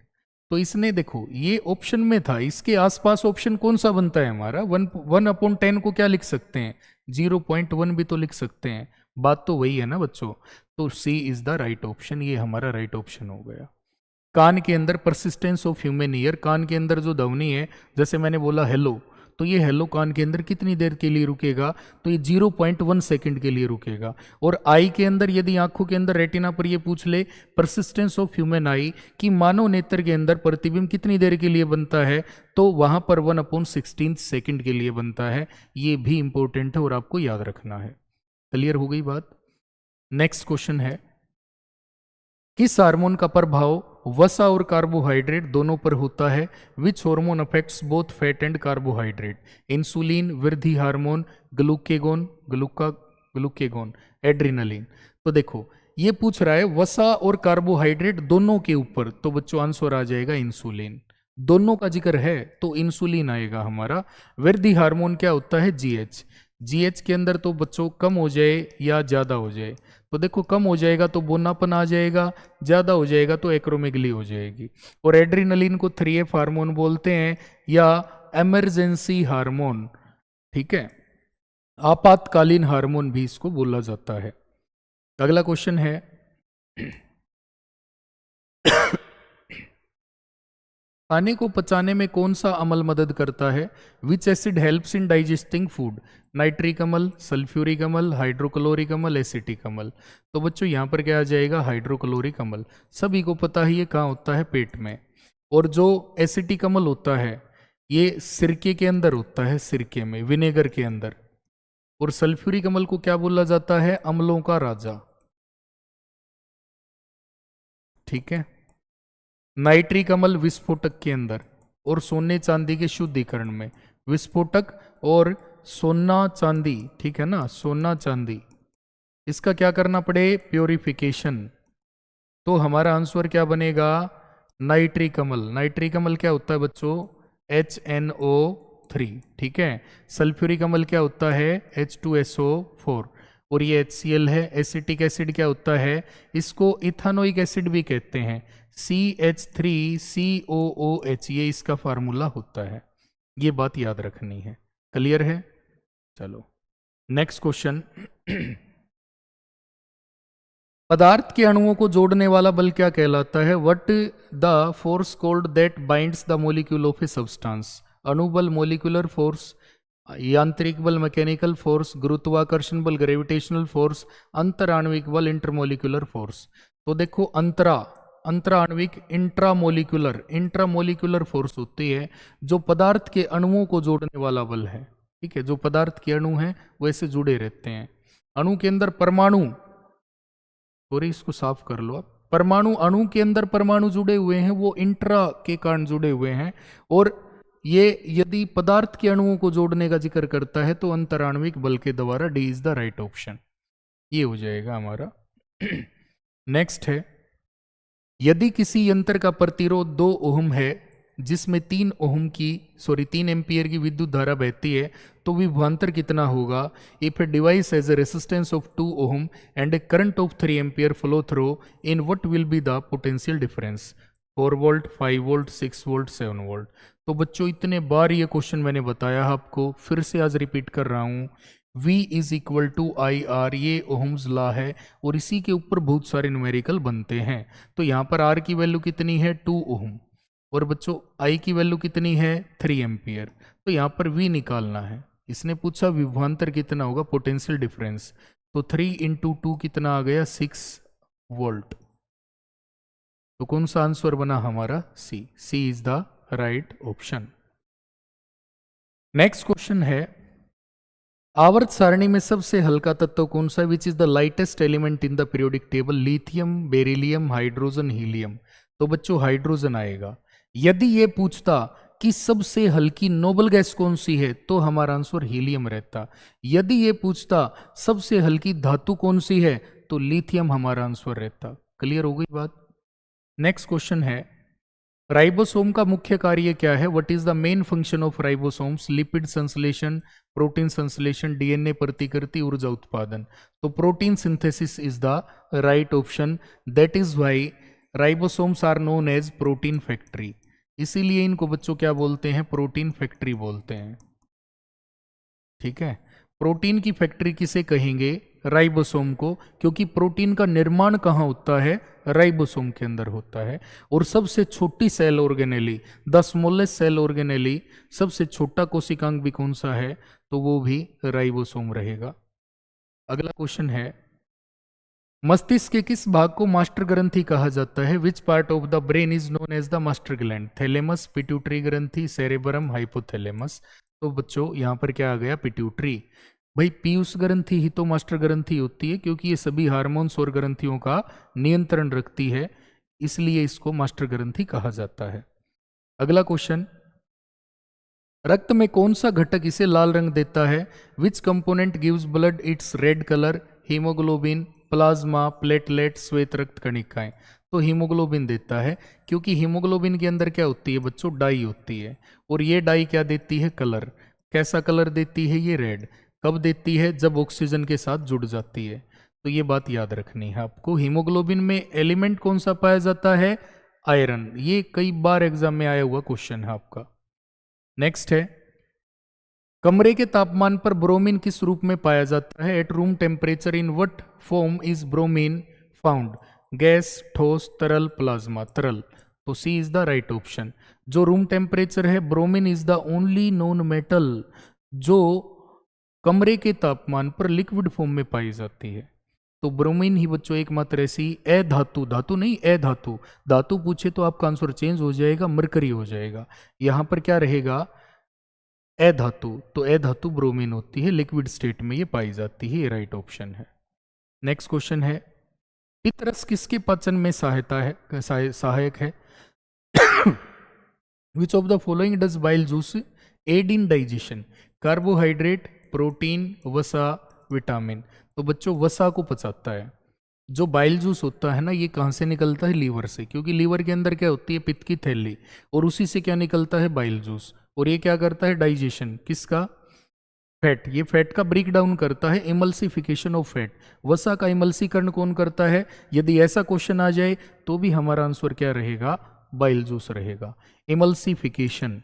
तो इसने देखो ये ऑप्शन में था, इसके आसपास ऑप्शन कौन सा बनता है हमारा? 1/10 को क्या लिख सकते हैं? 0.1 भी तो लिख सकते हैं, बात तो वही है ना बच्चों। तो सी इज द राइट ऑप्शन, ये हमारा राइट ऑप्शन हो गया। कान के अंदर परसिस्टेंस ऑफ ह्यूमन ईयर, कान के अंदर जो ध्वनि है, जैसे मैंने बोला हेलो, तो ये हेलो कान के अंदर कितनी देर के लिए रुकेगा? तो ये 0.1 सेकंड के लिए रुकेगा। और आई के अंदर, यदि आंखों के अंदर रेटिना पर ये पूछ ले परसिस्टेंस ऑफ ह्यूमन आई कि मानव नेत्र के अंदर प्रतिबिंब कितनी देर के लिए बनता है, तो वहां पर 1/16 सेकंड के लिए बनता है। ये भी इंपॉर्टेंट है और आपको याद रखना है। क्लियर हो गई बात। नेक्स्ट क्वेश्चन है, किस हार्मोन का प्रभाव वसा और कार्बोहाइड्रेट दोनों पर होता है? Which hormone affects both fat and carbohydrate? Insulin, वृद्धि हार्मोन, ग्लूकेगोन, एड्रिनलिन। तो देखो ये पूछ रहा है वसा और कार्बोहाइड्रेट दोनों के ऊपर, तो बच्चों आंसर आ जाएगा इंसुलिन। दोनों का जिक्र है तो इंसुलिन आएगा हमारा। वृद्धि हार्मोन क्या होता है? जीएच। जीएच के अंदर तो बच्चों कम हो जाए या ज्यादा हो जाए, तो देखो कम हो जाएगा तो बोनापन आ जाएगा, ज्यादा हो जाएगा तो एक्रोमेगली हो जाएगी। और एड्रिनलिन को 3F हार्मोन बोलते हैं या इमरजेंसी हार्मोन, ठीक है। आपातकालीन हार्मोन भी इसको बोला जाता है। अगला क्वेश्चन है खाने को पचाने में कौन सा अम्ल मदद करता है? विच acid helps in digesting food? Nitric अम्ल, सल्फ्यूरिक अम्ल, हाइड्रोक्लोरिक अम्ल, एसिटिक अम्ल। तो बच्चों यहाँ पर क्या आ जाएगा? हाइड्रोक्लोरिक अम्ल। सभी को पता है ये कहाँ होता है? पेट में। और जो एसिटिक अम्ल होता है ये सिरके के अंदर होता है, सिरके में, विनेगर के अंदर। और सल्फ्यूरिक अम्ल को क्या बोला जाता है? अम्लों का राजा। ठीक है। नाइट्रिक अम्ल विस्फोटक के अंदर और सोने चांदी के शुद्धिकरण में। विस्फोटक और सोना चांदी, ठीक है ना, सोना चांदी, इसका क्या करना पड़े? प्योरिफिकेशन। तो हमारा आंसर क्या बनेगा? नाइट्रिक अम्ल। नाइट्रिक अम्ल क्या होता है बच्चों? HNO3। ठीक है। सल्फ्यूरिक अम्ल क्या होता है? H2SO4। और ये HCl है। एसिटिक एसिड क्या होता है? इसको इथानोइक एसिड भी कहते हैं, CH3COOH, ये इसका फार्मूला होता है। ये बात याद रखनी है। क्लियर है? चलो नेक्स्ट क्वेश्चन। पदार्थ के अणुओं को जोड़ने वाला बल क्या कहलाता है? What the force called that binds the molecule of a substance? अणुबल, मोलिकुलर फोर्स, यांत्रिक बल, मैकेनिकल फोर्स, गुरुत्वाकर्षण बल, ग्रेविटेशनल फोर्स, अंतराण्विक बल, इंटरमोलिकुलर फोर्स। तो देखो अंतराण्विक, इंट्रामोलिकुलर, इंट्रामोलिकुलर फोर्स होती है जो पदार्थ के अणुओं को जोड़ने वाला बल है। ठीक है, जो पदार्थ के अणु हैं वैसे जुड़े रहते हैं। अणु के अंदर परमाणु, सॉरी इसको साफ कर लो आप, परमाणु, अणु के अंदर परमाणु जुड़े हुए हैं वो इंट्रा के कारण जुड़े हुए हैं। और ये यदि पदार्थ के अणुओं को जोड़ने का जिक्र करता है तो अंतराण्विक बल के द्वारा। D is the right option. ये हो जाएगा हमारा। नेक्स्ट है, यदि किसी यंत्र का प्रतिरोध 2 ओम है जिसमें 3 एम्पियर की विद्युत धारा बहती है तो विभवांतर कितना होगा? If a device has a resistance of 2 ohm and A current of 3 ampere flow through, in what will be the potential difference? 4 volt, 5 volt, 6 volt, 7 volt. तो बच्चों इतने बार ये क्वेश्चन मैंने बताया आपको, फिर से आज रिपीट कर रहा हूँ। V is equal to I R, ये ओहम्स लॉ है और इसी के ऊपर बहुत सारे न्यूमेरिकल बनते हैं। तो यहाँ पर R की वैल्यू कितनी है? 2 ओहम। और बच्चों I की वैल्यू कितनी है? 3 एम्पियर। तो यहाँ पर V निकालना है। इसने पूछा विभवांतर कितना होगा, पोटेंशियल डिफरेंस। तो 3 इंटू 2 कितना आ गया? 6 वोल्ट। तो कौन सा आंसर बना हमारा? C is the right option. Next question है, आवर्त सारणी में सबसे हल्का तत्व कौन सा है? Which is the lightest element in the periodic table? Lithium, beryllium, hydrogen, helium. तो बच्चों हाइड्रोजन आएगा। यदि ये पूछता कि सबसे हल्की नोबल गैस कौन सी है तो हमारा आंसर हीलियम रहता। यदि ये पूछता सबसे हल्की धातु कौन सी है तो लिथियम हमारा आंसर रहता। क्लियर हो गई बात? नेक्स्ट क्वेश्चन है, राइबोसोम का मुख्य कार्य क्या है? What is the main function of ribosomes? Lipid संश्लेषण, प्रोटीन संश्लेषण, डीएनए प्रतिकृति, ऊर्जा उत्पादन। तो protein synthesis is the right option. That is why ribosomes are known as protein factory. इसीलिए इनको बच्चों क्या बोलते हैं? प्रोटीन फैक्ट्री बोलते हैं। ठीक है, प्रोटीन की फैक्ट्री किसे कहेंगे? राइबोसोम को, क्योंकि प्रोटीन का निर्माण कहाँ होता है? राइबोसोम के अंदर होता है। और सबसे छोटी cell organelle, the smallest cell organelle, सबसे छोटा कोशिकांग भी कौन सा है? तो वो भी राइबोसोम रहेगा। अगला क्वेश्चन है, मस्तिष्क के किस भाग को मास्टर ग्रंथि कहा जाता है? Which part of the brain is known as the master gland? Thalamus, pituitary ग्रंथि, सेरेब्रम, हाइपोथैलेमस। तो बच्चों यहाँ पर क्या आ गया? पिट्यूटरी। भाई पीयूष ग्रंथि ही तो मास्टर ग्रंथि होती है, क्योंकि ये सभी हार्मोन्स और ग्रंथियों का नियंत्रण रखती है, इसलिए इसको मास्टर ग्रंथि कहा जाता है। अगला क्वेश्चन, रक्त में कौन सा घटक इसे लाल रंग देता है? विच component gives blood it's red colour? Haemoglobin, plasma, platelet, श्वेत रक्त कणिकाएं। तो हीमोग्लोबिन देता है, क्योंकि हीमोग्लोबिन के अंदर क्या होती है बच्चों? डाई होती है। और ये डाई क्या देती है? कलर। कैसा कलर देती है? ये रेड। कब देती है? जब ऑक्सीजन के साथ जुड़ जाती है। तो ये बात याद रखनी है आपको। हीमोग्लोबिन में एलिमेंट कौन सा पाया जाता है? आयरन। ये कई बार एग्जाम में आया हुआ क्वेश्चन है आपका। नेक्स्ट है, कमरे के तापमान पर ब्रोमीन किस रूप में पाया जाता है? At room temperature in what form is bromine found? Gas, ठोस, तरल, प्लाज्मा? तरल। तो सी इज द राइट ऑप्शन। जो रूम टेम्परेचर है, bromine is the only known metal जो कमरे के तापमान पर लिक्विड फॉर्म में पाई जाती है। तो ब्रोमीन ही बच्चों एकमात्र ऐसी अधातु, धातु नहीं अधातु, धातु पूछे तो आपका आंसर चेंज हो जाएगा, मरकरी हो जाएगा। यहां पर क्या रहेगा? अधातु। तो अधातु ब्रोमीन होती है, लिक्विड स्टेट में ये पाई जाती है, ये राइट ऑप्शन है। नेक्स्ट क्वेश्चन है, पितरस किसके पाचन में सहायक है? Which of the following does bile juice aid in digestion? Carbohydrate, protein, वसा, विटामिन? तो बच्चों वसा को पचाता है। जो बाइल जूस होता है ना, ये कहाँ से निकलता है? लीवर से, क्योंकि लीवर के अंदर क्या होती है? पित्त की थैली, और उसी से क्या निकलता है? Bile juice. और ये क्या करता है? डाइजेशन किसका? फैट। ये फैट का ब्रेक डाउन करता है, इमल्सिफिकेशन ऑफ फैट। वसा का इमल्सीकरण कौन करता है? यदि ऐसा क्वेश्चन आ जाए तो भी हमारा आंसर क्या रहेगा? बाइल जूस रहेगा। Emulsification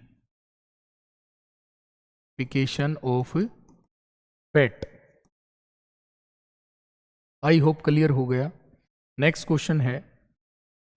of fat. I hope clear हो गया। नेक्स्ट क्वेश्चन है,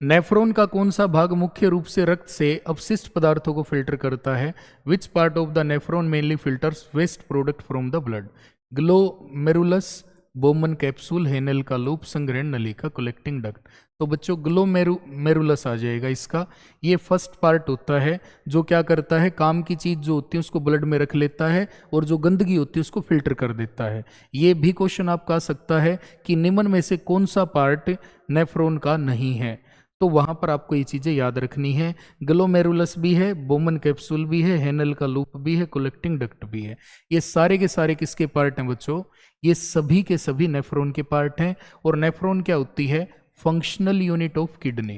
नेफ्रॉन का कौन सा भाग मुख्य रूप से रक्त से अपशिष्ट पदार्थों को फिल्टर करता है? Which part of the nephron mainly filters waste product from the blood? Glomerulus, Bowman capsule, Henle का लूप, संग्रहण नलिका, कलेक्टिंग डक्ट? तो बच्चों ग्लोमेरुलस आ जाएगा इसका। ये फर्स्ट पार्ट होता है जो क्या करता है? काम की चीज जो होती है उसको ब्लड में रख लेता है, और जो गंदगी होती है उसको फिल्टर कर देता है। ये भी क्वेश्चन आपका आ सकता है कि निम्न में से कौन सा पार्ट नेफ्रॉन का नहीं है? तो वहां पर आपको ये चीजें याद रखनी है। ग्लोमेरुलस भी है, बोमन कैप्सूल भी है, हेनल का लूप भी है, कलेक्टिंग डक्ट भी है। ये सारे के सारे किसके पार्ट हैं बच्चों? ये सभी के सभी नेफ्रॉन के पार्ट हैं। और नेफ्रॉन क्या होती है? Functional unit of kidney.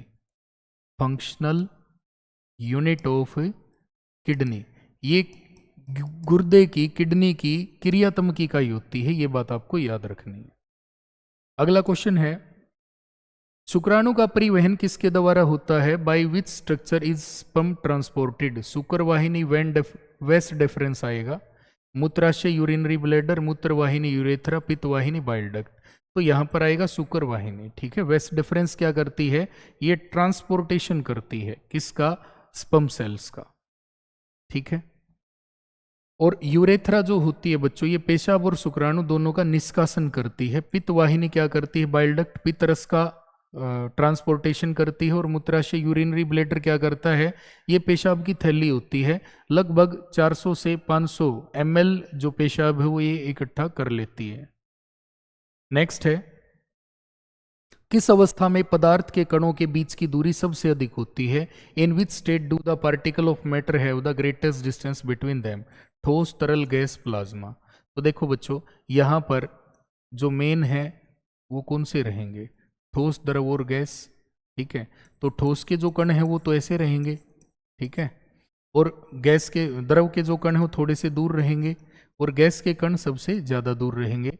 Functional unit of kidney. ये गुर्दे की, किडनी की क्रियात्मक इकाई होती है। ये बात आपको याद रखनी है। अगला क्वेश्चन है, शुक्राणु का परिवहन किसके द्वारा होता है? By which structure is sperm transported? शुक्रवाहिनी, वेस्ट डिफरेंस आएगा। मूत्राशय, यूरिनरी ब्लैडर, मूत्रवाहिनी, यूरेथ्रा, पित्तवाहिनी, बाइल डक्ट? तो यहां पर आएगा शुक्रवाहिनी। ठीक है। वेस्ट डिफरेंस क्या करती है? ये ट्रांसपोर्टेशन करती है किसका? स्पर्म सेल्स का। ठीक है। और यूरेथ्रा जो होती है बच्चों, ये पेशाब और शुक्राणु दोनों का निष्कासन करती है। पित्तवाहिनी क्या करती है? बाइल डक्ट पित्तरस का ट्रांसपोर्टेशन करती है। और मूत्राशय, यूरिनरी ब्लैडर क्या करता है? ये पेशाब की थैली होती है, लगभग 400 से 500 ml जो पेशाब है वो ये इकट्ठा कर लेती है। नेक्स्ट है, किस अवस्था में पदार्थ के कणों के बीच की दूरी सबसे अधिक होती है? In which state do the particle of matter have the greatest distance between them? ठोस, तरल, गैस, प्लाज्मा? तो देखो बच्चों, यहाँ पर जो मेन है वो कौन से रहेंगे? ठोस, द्रव और गैस। ठीक है। तो ठोस के जो कण हैं वो तो ऐसे रहेंगे, ठीक है, और गैस के, द्रव के जो कण हैं वो थोड़े से दूर रहेंगे, और गैस के कण सबसे ज्यादा दूर रहेंगे।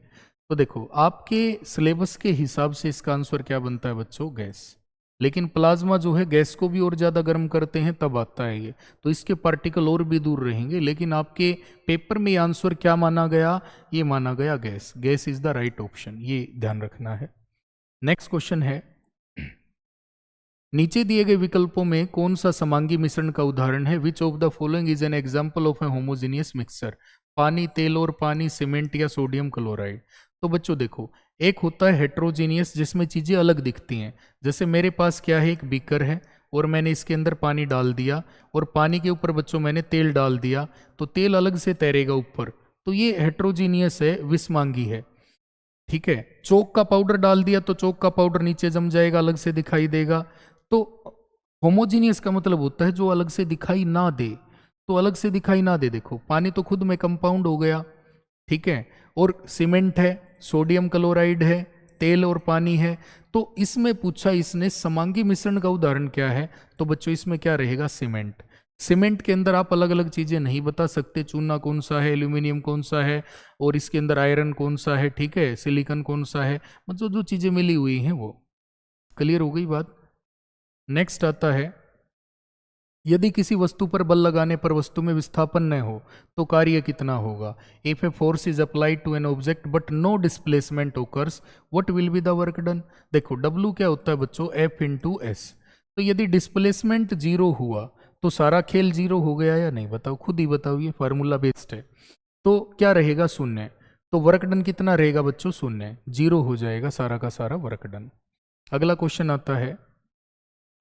तो देखो, आपके सिलेबस के हिसाब से इसका आंसर क्या बनता है बच्चों? गैस। लेकिन प्लाज्मा जो है गैस को भी और ज्यादा गर्म करते हैं तब आता है ये, तो इसके पार्टिकल और भी दूर रहेंगे। लेकिन आपके पेपर में आंसर क्या माना गया? ये माना गया gas. Gas is the right option, ये ध्यान रखना है। नेक्स्ट क्वेश्चन है, नीचे दिए गए विकल्पों में कौन सा समांगी मिश्रण का उदाहरण है? Which of the following is an example of A homogeneous mixture? पानी, तेल और पानी, सीमेंट या सोडियम क्लोराइड? तो बच्चों देखो, एक होता है हेट्रोजीनियस जिसमें चीजें अलग दिखती हैं। जैसे मेरे पास क्या है, एक बीकर है और मैंने इसके अंदर पानी डाल दिया, और पानी के ऊपर बच्चों मैंने तेल डाल दिया, तो तेल अलग से तैरेगा ऊपर, तो ये हेट्रोजीनियस है, विषमांगी है। ठीक है। चौक का पाउडर डाल दिया तो चौक का पाउडर नीचे जम जाएगा, अलग से दिखाई देगा। तो होमोजीनियस का मतलब होता है जो अलग से दिखाई ना दे। तो अलग से दिखाई ना दे, देखो पानी तो खुद में कंपाउंड हो गया, ठीक है, और सीमेंट है, सोडियम क्लोराइड है, तेल और पानी है। तो इसमें पूछा इसने समांगी मिश्रण का उदाहरण क्या है, तो बच्चों इसमें क्या रहेगा? सीमेंट। सीमेंट के अंदर आप अलग अलग चीजें नहीं बता सकते, चूना कौन सा है, एल्यूमिनियम कौन सा है, और इसके अंदर आयरन कौन सा है, ठीक है, सिलिकॉन कौन सा है, मतलब जो चीजें मिली हुई हैं वो। क्लियर हो गई बात। नेक्स्ट आता है, यदि किसी वस्तु पर बल लगाने पर वस्तु में विस्थापन न हो तो कार्य कितना होगा। If a force is applied to an object but no displacement occurs what will be the work done. देखो W क्या होता है बच्चों, F इंटू एस। तो यदि डिस्प्लेसमेंट जीरो हुआ तो सारा खेल जीरो हो गया या नहीं, बताओ, खुद ही बताओ, ये फार्मूला बेस्ड है। तो क्या रहेगा, शून्य। तो वर्क डन कितना रहेगा बच्चों, शून्य, जीरो हो जाएगा सारा का सारा वर्क डन। अगला क्वेश्चन आता है,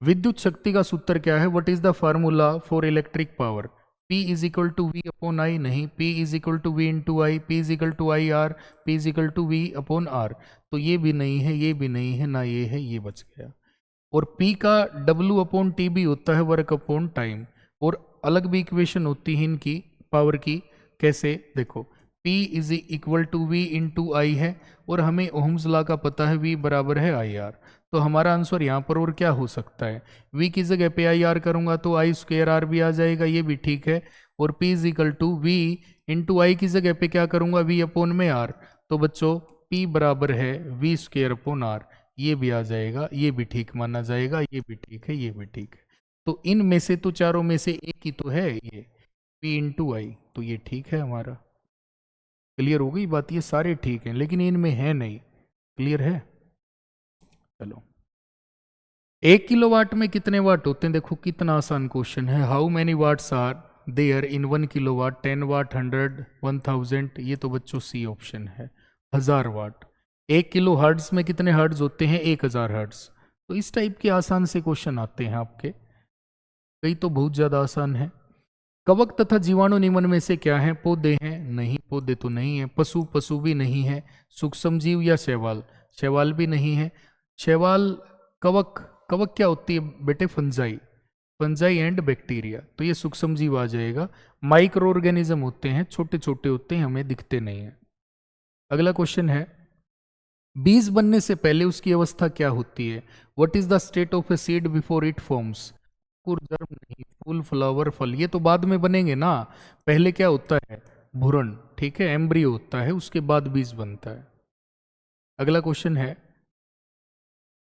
विद्युत शक्ति का सूत्र क्या है, what is the formula for electric power. P is equal to V upon I, नहीं, P is equal to V into I, P is equal to I R, P is equal to V upon R. तो ये भी नहीं है, ये भी नहीं है, ना ये है, ये बच गया। और P का W अपॉन टी भी होता है वर्क अपॉन टाइम। और अलग भी इक्वेशन होती है इनकी पावर की, कैसे, देखो, P is equal to V into I है और हमें ओहम्स लॉ का पता है V बराबर है आई आर। तो हमारा आंसर यहाँ पर और क्या हो सकता है, V की जगह पे आई आर करूंगा तो आई स्क्वेयर आर भी आ जाएगा, ये भी ठीक है। और P is equal to V into I की जगह पे क्या करूंगा, V अपॉन में आर। तो बच्चों P बराबर है वी स्क्वेयर अपॉन आर, ये भी आ जाएगा, ये भी ठीक माना जाएगा, ये भी ठीक है, ये भी ठीक है। तो इनमें से तो चारों में से एक ही तो है ये P इंटू आई, तो ये ठीक है हमारा। क्लियर हो गई बात, ये सारे ठीक हैं लेकिन इनमें है नहीं। क्लियर है, चलो। 1 किलोवाट में कितने वाट होते हैं, देखो कितना आसान क्वेश्चन है। How many watts are there in 1 kilowatt, 10 watt, 100, 1000। ये तो बच्चों सी ऑप्शन है, 1000 वाट। 1 किलो हर्ट्ज में कितने हर्ट्ज होते हैं, 1000 हर्ट्ज। तो इस टाइप के आसान से क्वेश्चन आते हैं आपके, कई तो बहुत ज्यादा आसान है। कवक तथा जीवाणु निम्न में से क्या है, पौधे हैं, नहीं, पौधे तो नहीं है। पशु, पशु भी नहीं है। सूक्ष्म जीव या शैवाल, शैवाल भी नहीं है। शैवाल, कवक, कवक क्या होती है बेटे, फंजाई, फंजाई एंड बैक्टीरिया, तो ये सूक्ष्म जीव आ जाएगा। माइक्रो ऑर्गेनिज्म होते हैं, छोटे छोटे होते हैं, हमें दिखते नहीं है। अगला क्वेश्चन है, बीज बनने से पहले उसकी अवस्था क्या होती है, what is the state of a seed before it forms. Germ नहीं, फूल, फ्लावर, फल, ये तो बाद में बनेंगे ना। पहले क्या होता है, भ्रूण, ठीक है, एम्ब्रियो होता है, उसके बाद बीज बनता है। अगला क्वेश्चन है,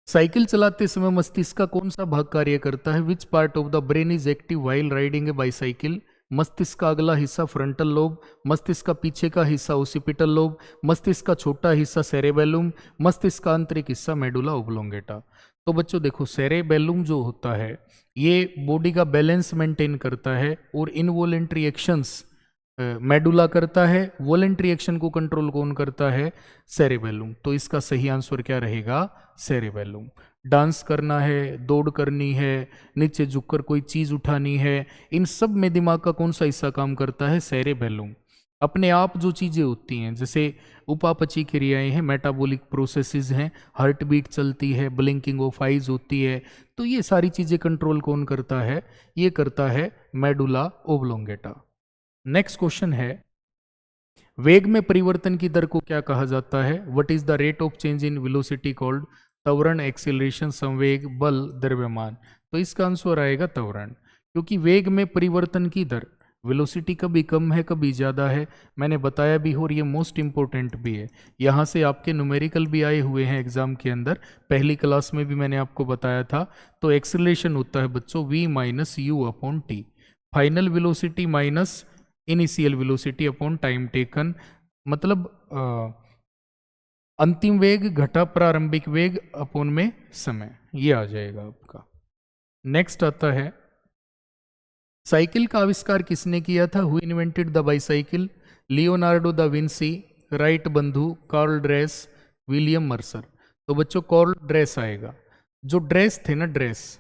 साइकिल चलाते समय मस्तिष्क का कौन सा भाग कार्य करता है, which part of the brain is active while riding A bicycle. मस्तिष्क का अगला हिस्सा फ्रंटल लोब, मस्तिष्क का पीछे का हिस्सा ओसिपिटल लोब, मस्तिष्क का छोटा हिस्सा सेरेबेलुम, मस्तिष्क का आंतरिक हिस्सा मेडुला ओब्लोंगेटा। तो बच्चों देखो, सेरेबेलुम जो होता है ये बॉडी का बैलेंस मेंटेन करता है और इनवॉलेंट्री एक्शंस मेडुला करता है, वॉलेंट्री एक्शन को कंट्रोल कौन करता है, सेरेबेलुम। तो इसका सही आंसर क्या रहेगा, सेरेबेलुम। डांस करना है, दौड़ करनी है, नीचे झुककर कोई चीज उठानी है, इन सब में दिमाग का कौन सा हिस्सा काम करता है, सेरेबेलुम। अपने आप जो चीजें होती हैं जैसे उपापचय क्रियाएं हैं, मेटाबॉलिक प्रोसेसेस हैं, हार्ट बीट चलती है, ब्लिंकिंग ऑफ आइज होती है, तो ये सारी चीजें कंट्रोल कौन करता है, ये करता है मेडुला ओब्लोंगेटा। नेक्स्ट क्वेश्चन है, वेग में परिवर्तन की दर को क्या कहा जाता है, what is the rate of change in velocity called. त्वरण, एक्सेलरेशन, संवेग, बल, द्रव्यमान। तो इसका आंसर आएगा त्वरण, क्योंकि वेग में परिवर्तन की दर, वेलोसिटी कभी कम है कभी ज़्यादा है, मैंने बताया भी और ये मोस्ट इंपॉर्टेंट भी है। यहाँ से आपके न्यूमेरिकल भी आए हुए हैं एग्जाम के अंदर, पहली क्लास में भी मैंने आपको बताया था। तो एक्सेलरेशन होता है बच्चों v minus you upon T, final velocity minus initial velocity upon time taken, मतलब अंतिम वेग घटा प्रारंभिक वेग अपॉन में समय, ये आ जाएगा आपका। नेक्स्ट आता है, साइकिल का आविष्कार किसने किया था, who invented the bicycle. Leonardo da Vinci, right बंधु, कार्ल ड्रेस, विलियम मर्सर। तो बच्चों कार्ल ड्रेस आएगा। जो ड्रेस थे ना, ड्रेस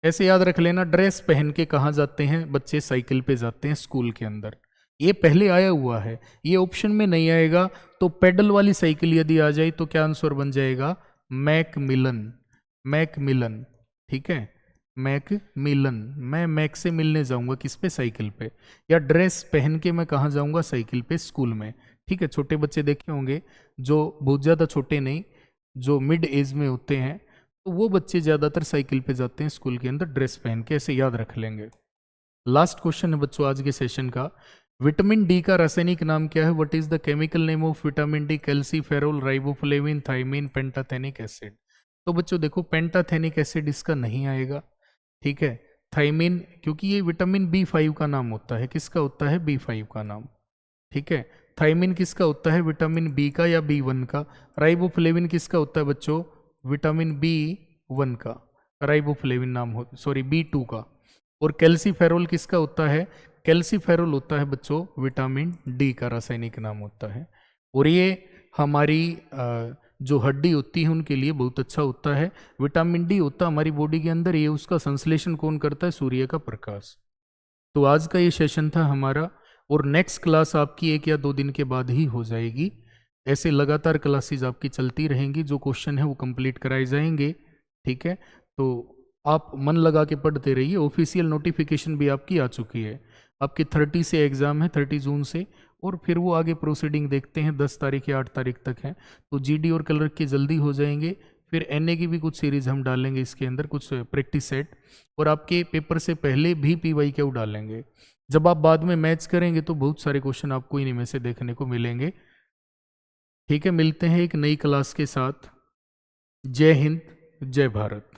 ऐसे याद रख लेना, ड्रेस पहन के कहाँ जाते हैं बच्चे, साइकिल पे जाते हैं स्कूल के अंदर, ये पहले आया हुआ है, ये ऑप्शन में नहीं आएगा। तो पेडल वाली साइकिल यदि आ जाए तो क्या आंसर बन जाएगा, मैकमिलन, मैकमिलन, ठीक है, मैकमिलन। मैं मैक से मिलने जाऊंगा किस पे, साइकिल पे, या ड्रेस पहन के मैं कहाँ जाऊंगा, साइकिल पे, स्कूल में, ठीक है। छोटे बच्चे देखे होंगे जो बहुत ज़्यादा छोटे नहीं, जो मिड एज में होते हैं, तो वो बच्चे ज़्यादातर साइकिल पे जाते हैं स्कूल के अंदर ड्रेस पहन के, ऐसे याद रख लेंगे। लास्ट क्वेश्चन है बच्चों आज के सेशन का, विटामिन डी का रासायनिक नाम क्या है, what is the chemical name of vitamin D, calciferol, riboflavin, thymine, pantothenic acid. तो बच्चों देखो पेंटाथेनिक एसिड इसका नहीं आएगा, ठीक है, थाइमिन, क्योंकि ये विटामिन B5 का नाम होता है, किसका होता है, B5 का नाम, ठीक है। थाइमिन किसका होता है, विटामिन बी का या B1 का। राइबोफ्लेविन किसका होता है बच्चों, विटामिन B1 का, राइबोफ्लेविन नाम हो, सॉरी B2 का। और कैल्सीफेरोल किसका होता है, कैल्सीफेरोल होता है बच्चों विटामिन डी का रासायनिक नाम होता है। और ये हमारी जो हड्डी होती है उनके लिए बहुत अच्छा होता है। विटामिन डी होता है हमारी बॉडी के अंदर, ये उसका संश्लेषण कौन करता है, सूर्य का प्रकाश। तो आज का ये सेशन था हमारा, और नेक्स्ट क्लास आपकी 1 या 2 दिन के बाद ही हो जाएगी। ऐसे लगातार क्लासेस आपकी चलती रहेंगी, जो क्वेश्चन है वो कंप्लीट कराए जाएंगे, ठीक है। तो आप मन लगा के पढ़ते रहिए। ऑफिशियल नोटिफिकेशन भी आपकी आ चुकी है, आपकी 30 से एग्ज़ाम है, 30 जून से, और फिर वो आगे प्रोसीडिंग देखते हैं, 10 तारीख या 8 तारीख तक है। तो जीडी और क्लर्क के जल्दी हो जाएंगे। फिर एनए की भी कुछ सीरीज हम डालेंगे इसके अंदर, कुछ प्रैक्टिस सेट, और आपके पेपर से पहले भी पीवाई क्यू डालेंगे। जब आप बाद में मैच करेंगे तो बहुत सारे क्वेश्चन आपको इन्हीं में से देखने को मिलेंगे, ठीक है। मिलते हैं एक नई क्लास के साथ। जय हिंद, जय भारत।